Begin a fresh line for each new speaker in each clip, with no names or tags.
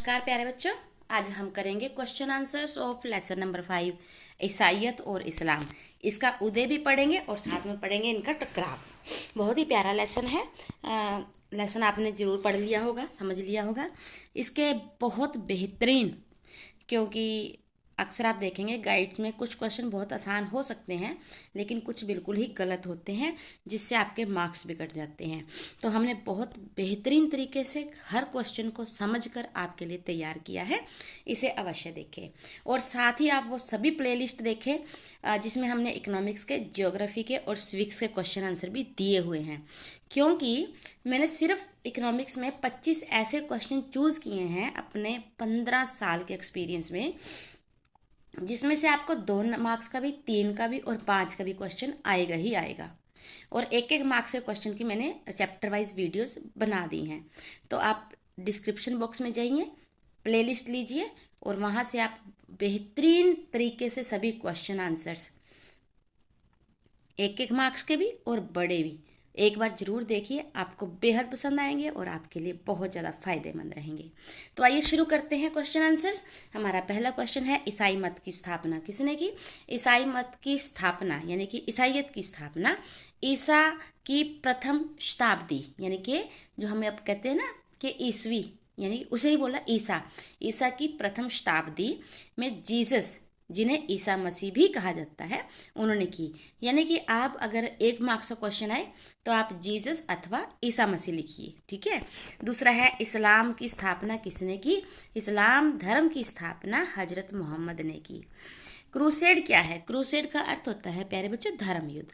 नमस्कार प्यारे बच्चों। आज हम करेंगे question answers of lesson number 5 ईसाइयत और इस्लाम। इसका उदय भी पढ़ेंगे और साथ में पढ़ेंगे इनका टकराव। बहुत ही प्यारा लेसन है। लेसन आपने ज़रूर पढ़ लिया होगा, समझ लिया होगा। इसके बहुत बेहतरीन, क्योंकि अक्सर आप देखेंगे गाइड्स में कुछ क्वेश्चन बहुत आसान हो सकते हैं लेकिन कुछ बिल्कुल ही गलत होते हैं जिससे आपके मार्क्स बिगड़ जाते हैं। तो हमने बहुत बेहतरीन तरीके से हर क्वेश्चन को समझकर आपके लिए तैयार किया है। इसे अवश्य देखें और साथ ही आप वो सभी प्लेलिस्ट देखें जिसमें हमने इकोनॉमिक्स के, ज्योग्राफी के और सिविक्स के क्वेश्चन आंसर भी दिए हुए हैं। क्योंकि मैंने सिर्फ इकोनॉमिक्स में 25 ऐसे क्वेश्चन चूज़ किए हैं अपने 15 साल के एक्सपीरियंस में, जिसमें से आपको 2 मार्क्स का भी, 3 का भी और 5 का भी क्वेश्चन आएगा ही आएगा। और एक एक मार्क्स के क्वेश्चन की मैंने चैप्टर वाइज वीडियोस बना दी हैं। तो आप डिस्क्रिप्शन बॉक्स में जाइए, प्लेलिस्ट लीजिए और वहाँ से आप बेहतरीन तरीके से सभी क्वेश्चन आंसर्स, एक एक मार्क्स के भी और बड़े भी, एक बार जरूर देखिए। आपको बेहद पसंद आएंगे और आपके लिए बहुत ज़्यादा फायदेमंद रहेंगे। तो आइए शुरू करते हैं क्वेश्चन आंसर्स। हमारा पहला क्वेश्चन है, ईसाई मत की स्थापना किसने की? ईसाई मत की स्थापना यानी कि ईसाइयत की स्थापना ईसा की प्रथम शताब्दी, यानी कि जो हमें अब कहते हैं ना कि ईसवी, यानी उसे ही बोला ईसा। ईसा की प्रथम शताब्दी में जीसस, जिन्हें ईसा मसीह भी कहा जाता है, उन्होंने की। यानी कि आप अगर 1 मार्क्स का क्वेश्चन आए तो आप जीसस अथवा ईसा मसीह लिखिए, ठीक है। दूसरा है, इस्लाम की स्थापना किसने की? इस्लाम धर्म की स्थापना हजरत मोहम्मद ने की। क्रूसेड क्या है? क्रूसेड का अर्थ होता है प्यारे बच्चों धर्म युद्ध।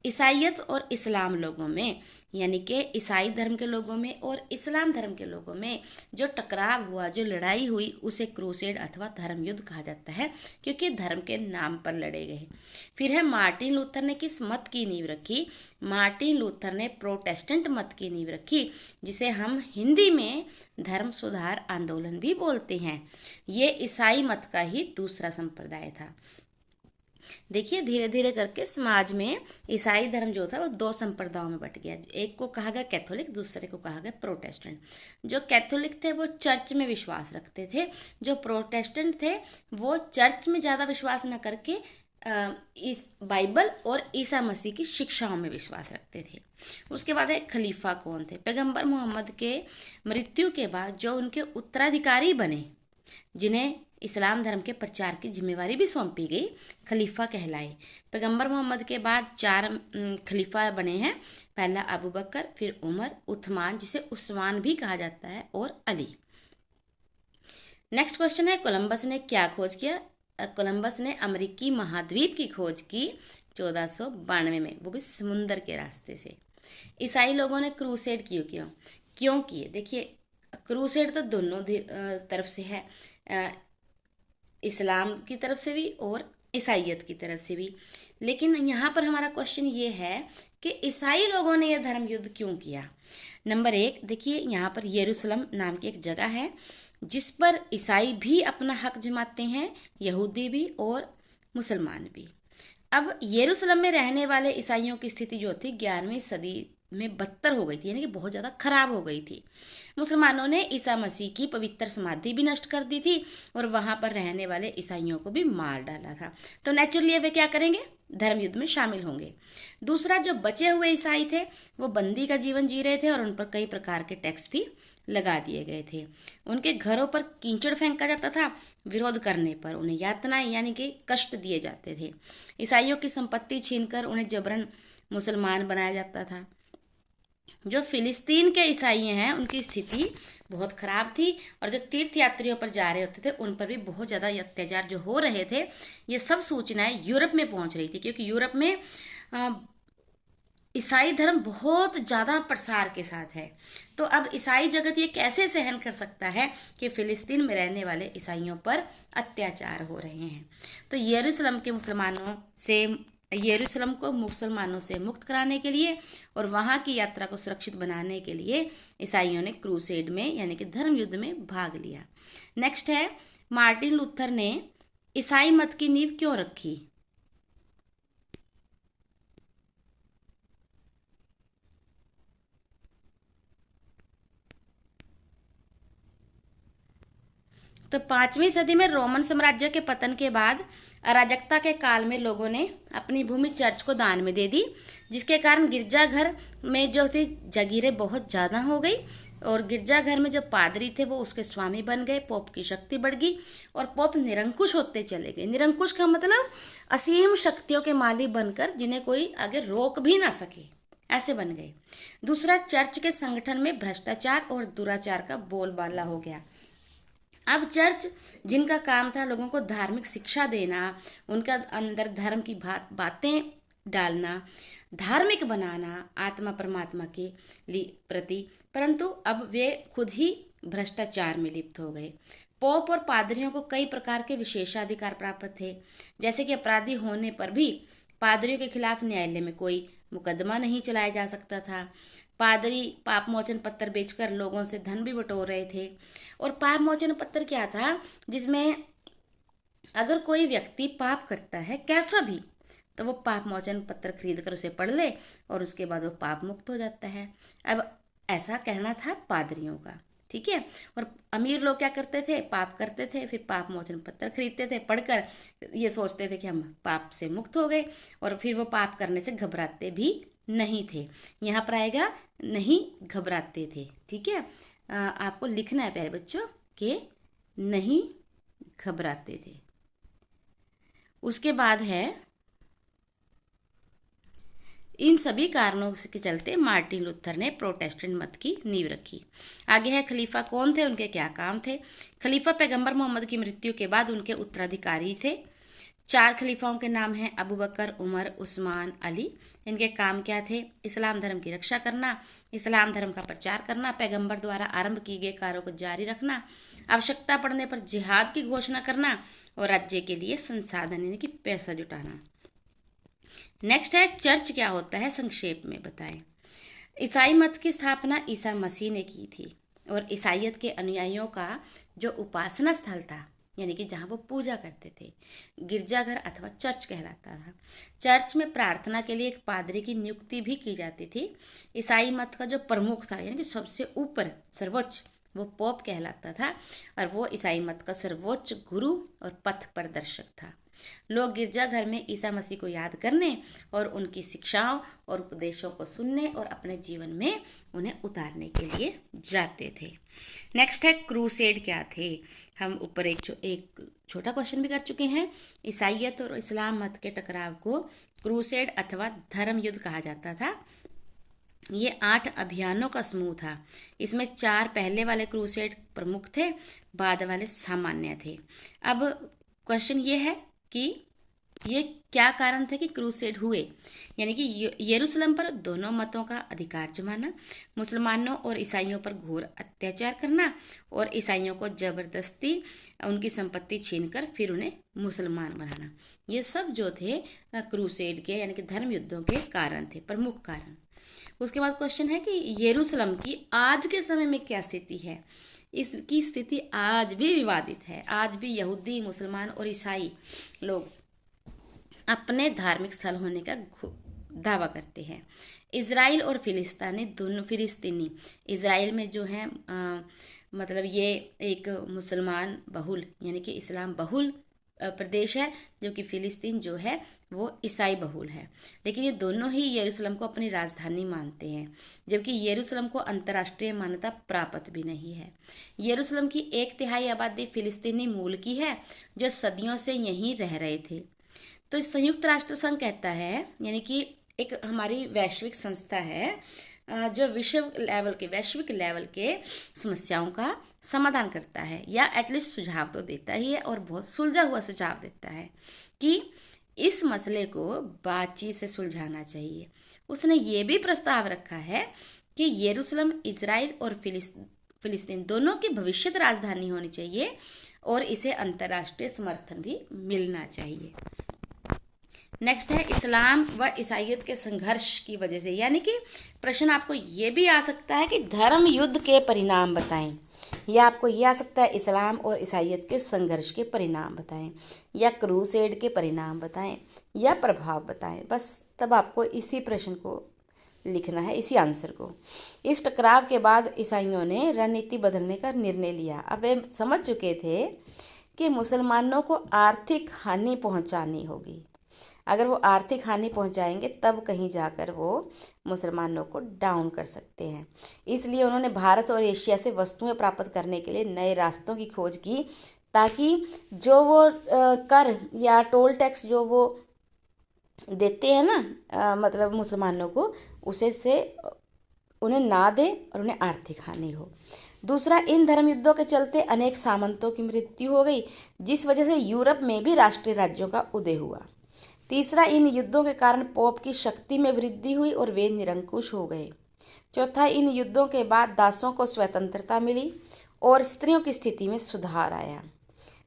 ईसाइयत और इस्लाम लोगों में, यानी कि ईसाई धर्म के लोगों में और इस्लाम धर्म के लोगों में जो टकराव हुआ, जो लड़ाई हुई, उसे क्रूसेड अथवा धर्म युद्ध कहा जाता है, क्योंकि धर्म के नाम पर लड़े गए। फिर है, मार्टिन लूथर ने किस मत की नींव रखी? मार्टिन लूथर ने प्रोटेस्टेंट मत की नींव रखी, जिसे हम हिंदी में धर्म सुधार आंदोलन भी बोलते हैं। ये ईसाई मत का ही दूसरा संप्रदाय था। देखिए धीरे धीरे करके समाज में ईसाई धर्म जो था वो 2 संप्रदायों में बट गया। एक को कहा गया कैथोलिक, दूसरे को कहा गया प्रोटेस्टेंट। जो कैथोलिक थे वो चर्च में विश्वास रखते थे, जो प्रोटेस्टेंट थे वो चर्च में ज़्यादा विश्वास न करके इस बाइबल और ईसा मसीह की शिक्षाओं में विश्वास रखते थे। उसके बाद एक खलीफा कौन थे? पैगंबर मोहम्मद के मृत्यु के बाद जो उनके उत्तराधिकारी बने, जिन्हें इस्लाम धर्म के प्रचार की जिम्मेवारी भी सौंपी गई, खलीफा कहलाए। पैगंबर मोहम्मद के बाद 4 खलीफा बने हैं। पहला अबू बकर, फिर उमर, उस्मान जिसे उस्मान भी कहा जाता है, और अली। नेक्स्ट क्वेश्चन है, कोलंबस ने क्या खोज किया? कोलंबस ने अमेरिकी महाद्वीप की खोज की 1492 में, वो भी समुंदर के रास्ते से। ईसाई लोगों ने क्रूसेड क्यों किए? देखिए क्रूसेड तो दोनों तरफ से है, इस्लाम की तरफ से भी और ईसाइयत की तरफ से भी। लेकिन यहाँ पर हमारा क्वेश्चन ये है कि ईसाई लोगों ने यह धर्म युद्ध क्यों किया? नंबर 1, देखिए यहाँ पर यरूशलेम नाम की एक जगह है जिस पर ईसाई भी अपना हक जमाते हैं, यहूदी भी और मुसलमान भी। अब यरूशलेम में रहने वाले ईसाइयों की स्थिति जो थी 11वीं सदी में बदतर हो गई थी, यानी कि बहुत ज़्यादा खराब हो गई थी। मुसलमानों ने ईसा मसीह की पवित्र समाधि भी नष्ट कर दी थी और वहाँ पर रहने वाले ईसाइयों को भी मार डाला था। तो नेचुरली वे क्या करेंगे? धर्म युद्ध में शामिल होंगे। दूसरा, जो बचे हुए ईसाई थे वो बंदी का जीवन जी रहे थे और उन पर कई प्रकार के टैक्स भी लगा दिए गए थे। उनके घरों पर कीचड़ फेंका जाता था, विरोध करने पर उन्हें यातनाएं यानी कि कष्ट दिए जाते थे। ईसाइयों की संपत्ति छीनकर उन्हें जबरन मुसलमान बनाया जाता था। जो फिलिस्तीन के ईसाई हैं उनकी स्थिति बहुत खराब थी और जो तीर्थ यात्रियों पर जा रहे होते थे उन पर भी बहुत ज़्यादा अत्याचार जो हो रहे थे। ये सब सूचनाएं यूरोप में पहुंच रही थी, क्योंकि यूरोप में ईसाई धर्म बहुत ज़्यादा प्रसार के साथ है। तो अब ईसाई जगत ये कैसे सहन कर सकता है कि फिलिस्तीन में रहने वाले ईसाइयों पर अत्याचार हो रहे हैं? तो यरूशलेम को मुसलमानों से मुक्त कराने के लिए और वहाँ की यात्रा को सुरक्षित बनाने के लिए ईसाइयों ने क्रूसेड में यानी कि धर्म युद्ध में भाग लिया। नेक्स्ट है, मार्टिन लूथर ने ईसाई मत की नींव क्यों रखी? तो 5वीं सदी में रोमन साम्राज्य के पतन के बाद अराजकता के काल में लोगों ने अपनी भूमि चर्च को दान में दे दी, जिसके कारण गिरजाघर में जो थी जागीरें बहुत ज़्यादा हो गई और गिरजाघर में जो पादरी थे वो उसके स्वामी बन गए। पोप की शक्ति बढ़ गई और पोप निरंकुश होते चले गए। निरंकुश का मतलब असीम शक्तियों के मालिक बनकर जिन्हें कोई आगे रोक भी ना सके, ऐसे बन गए। दूसरा, चर्च के संगठन में भ्रष्टाचार और दुराचार का बोलबाला हो गया। अब चर्च जिनका काम था लोगों को धार्मिक शिक्षा देना, उनका अंदर धर्म की बातें डालना, धार्मिक बनाना आत्मा परमात्मा के प्रति, परंतु अब वे खुद ही भ्रष्टाचार में लिप्त हो गए। पोप और पादरियों को कई प्रकार के विशेषाधिकार प्राप्त थे, जैसे कि अपराधी होने पर भी पादरियों के खिलाफ न्यायालय में कोई मुकदमा नहीं चलाया जा सकता था। पादरी पाप मोचन पत्र बेचकर लोगों से धन भी बटोर रहे थे। और पाप मोचन पत्र क्या था? जिसमें अगर कोई व्यक्ति पाप करता है कैसा भी, तो वो पाप मोचन पत्र खरीद कर उसे पढ़ ले और उसके बाद वो पाप मुक्त हो जाता है। अब ऐसा कहना था पादरियों का, ठीक है। और अमीर लोग क्या करते थे? पाप करते थे, फिर पाप मोचन पत्र खरीदते थे, पढ़कर ये सोचते थे कि हम पाप से मुक्त हो गए, और फिर वो पाप करने से घबराते भी नहीं थे। यहाँ पर आएगा नहीं घबराते थे, ठीक है। आपको लिखना है प्यारे बच्चों कि नहीं घबराते थे। उसके बाद है इन सभी कारणों के चलते मार्टिन लूथर ने प्रोटेस्टेंट मत की नींव रखी। आगे है खलीफा कौन थे, उनके क्या काम थे। खलीफा पैगंबर मोहम्मद की मृत्यु के बाद उनके उत्तराधिकारी थे। 4 खलीफाओं के नाम हैं अबू बकर, उमर, उस्मान, अली। इनके काम क्या थे? इस्लाम धर्म की रक्षा करना, इस्लाम धर्म का प्रचार करना, पैगंबर द्वारा आरंभ किए गए कार्यों को जारी रखना, आवश्यकता पड़ने पर जिहाद की घोषणा करना और राज्य के लिए संसाधन यानी कि पैसा जुटाना। नेक्स्ट है चर्च क्या होता है, संक्षेप में बताएं। ईसाई मत की स्थापना ईसा मसीह ने की थी और ईसाइयत के अनुयायियों का जो उपासना स्थल था यानी कि जहाँ वो पूजा करते थे, गिरजाघर अथवा चर्च कहलाता था। चर्च में प्रार्थना के लिए एक पादरी की नियुक्ति भी की जाती थी। ईसाई मत का जो प्रमुख था यानी कि सबसे ऊपर सर्वोच्च, वो पोप कहलाता था और वो ईसाई मत का सर्वोच्च गुरु और पथ प्रदर्शक था। लोग गिरजाघर में ईसा मसीह को याद करने और उनकी शिक्षाओं और उपदेशों को सुनने और अपने जीवन में उन्हें उतारने के लिए जाते थे। नेक्स्ट है क्रूसेड क्या थे। हम ऊपर एक छोटा क्वेश्चन भी कर चुके हैं। ईसाइयत और इस्लाम मत के टकराव को क्रूसेड अथवा धर्म युद्ध कहा जाता था। ये 8 अभियानों का समूह था। इसमें 4 पहले वाले क्रूसेड प्रमुख थे, बाद वाले सामान्य थे। अब क्वेश्चन ये है कि ये क्या कारण थे कि क्रूसेड हुए, यानी कि यरूशलेम पर दोनों मतों का अधिकार जमाना, मुसलमानों और ईसाइयों पर घोर अत्याचार करना और ईसाइयों को जबरदस्ती उनकी संपत्ति छीनकर फिर उन्हें मुसलमान बनाना। ये सब जो थे क्रूसेड के यानी कि धर्म युद्धों के कारण थे, प्रमुख कारण। उसके बाद क्वेश्चन है कि यरूशलेम की आज के समय में क्या स्थिति है। इसकी स्थिति आज भी विवादित है। आज भी यहूदी, मुसलमान और ईसाई लोग अपने धार्मिक स्थल होने का दावा करते हैं। इजराइल और फिलिस्तीनी दोनों, फिलिस्तीनी इजराइल में जो है मतलब ये एक मुसलमान बहुल यानी कि इस्लाम बहुल प्रदेश है, जबकि फिलिस्तीन जो है वो ईसाई बहुल है। लेकिन ये दोनों ही यरूशलेम को अपनी राजधानी मानते हैं, जबकि यरूशलेम को अंतर्राष्ट्रीय मान्यता प्राप्त भी नहीं है। यरूशलेम की 1/3 आबादी फिलिस्तीनी मूल की है जो सदियों से यहीं रह रहे थे। तो संयुक्त राष्ट्र संघ कहता है, यानी कि एक हमारी वैश्विक संस्था है जो वैश्विक लेवल के समस्याओं का समाधान करता है, या एटलीस्ट सुझाव तो देता ही है और बहुत सुलझा हुआ सुझाव देता है कि इस मसले को बातचीत से सुलझाना चाहिए। उसने ये भी प्रस्ताव रखा है कि यरूशलेम इजराइल और फिलिस्तीन दोनों की भविष्यत राजधानी होनी चाहिए और इसे अंतर्राष्ट्रीय समर्थन भी मिलना चाहिए। नेक्स्ट है इस्लाम व ईसाइयत के संघर्ष की वजह से, यानी कि प्रश्न आपको ये भी आ सकता है कि धर्म युद्ध के परिणाम बताएं, या आपको ये आ सकता है इस्लाम और ईसाइयत के संघर्ष के परिणाम बताएं, या क्रूसेड के परिणाम बताएं, या प्रभाव बताएं। बस तब आपको इसी प्रश्न को लिखना है इसी आंसर को। इस टकराव के बाद ईसाइयों ने रणनीति बदलने का निर्णय लिया। अब वे समझ चुके थे कि मुसलमानों को आर्थिक हानि पहुंचानी होगी। अगर वो आर्थिक हानि पहुंचाएंगे तब कहीं जाकर वो मुसलमानों को डाउन कर सकते हैं। इसलिए उन्होंने भारत और एशिया से वस्तुएं प्राप्त करने के लिए नए रास्तों की खोज की, ताकि जो वो कर या टोल टैक्स जो वो देते हैं ना, मतलब मुसलमानों को, उसे से उन्हें ना दें और उन्हें आर्थिक हानि हो। दूसरा, इन धर्म युद्धों के चलते अनेक सामंतों की मृत्यु हो गई, जिस वजह से यूरोप में भी राष्ट्रीय राज्यों का उदय हुआ। तीसरा, इन युद्धों के कारण पोप की शक्ति में वृद्धि हुई और वे निरंकुश हो गए। चौथा, इन युद्धों के बाद दासों को स्वतंत्रता मिली और स्त्रियों की स्थिति में सुधार आया।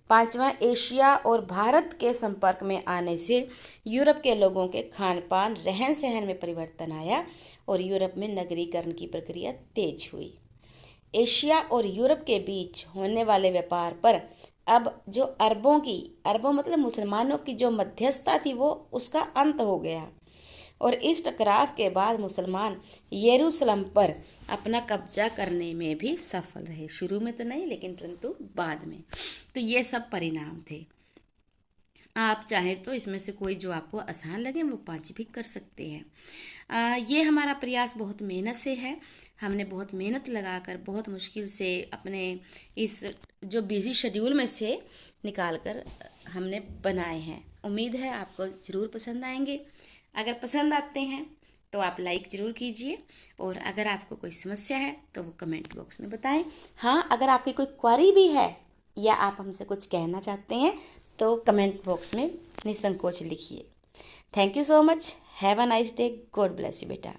पांचवा, एशिया और भारत के संपर्क में आने से यूरोप के लोगों के खान पान रहन सहन में परिवर्तन आया और यूरोप में नगरीकरण की प्रक्रिया तेज हुई। एशिया और यूरोप के बीच होने वाले व्यापार पर अब जो अरबों मतलब मुसलमानों की जो मध्यस्थता थी वो उसका अंत हो गया और इस टकराव के बाद मुसलमान यरूशलेम पर अपना कब्जा करने में भी सफल रहे। शुरू में तो नहीं, लेकिन परंतु बाद में। तो ये सब परिणाम थे। आप चाहें तो इसमें से कोई जो आपको आसान लगे वो 5 भी कर सकते हैं। ये हमारा प्रयास बहुत मेहनत से है। हमने बहुत मेहनत लगाकर बहुत मुश्किल से अपने इस जो बिजी शेड्यूल में से निकाल कर हमने बनाए हैं। उम्मीद है आपको ज़रूर पसंद आएंगे। अगर पसंद आते हैं तो आप लाइक ज़रूर कीजिए और अगर आपको कोई समस्या है तो वो कमेंट बॉक्स में बताएं। हाँ, अगर आपकी कोई क्वेरी भी है या आप हमसे कुछ कहना चाहते हैं तो कमेंट बॉक्स में निसंकोच लिखिए। Thank you so much. Have a nice day. God bless you बेटा।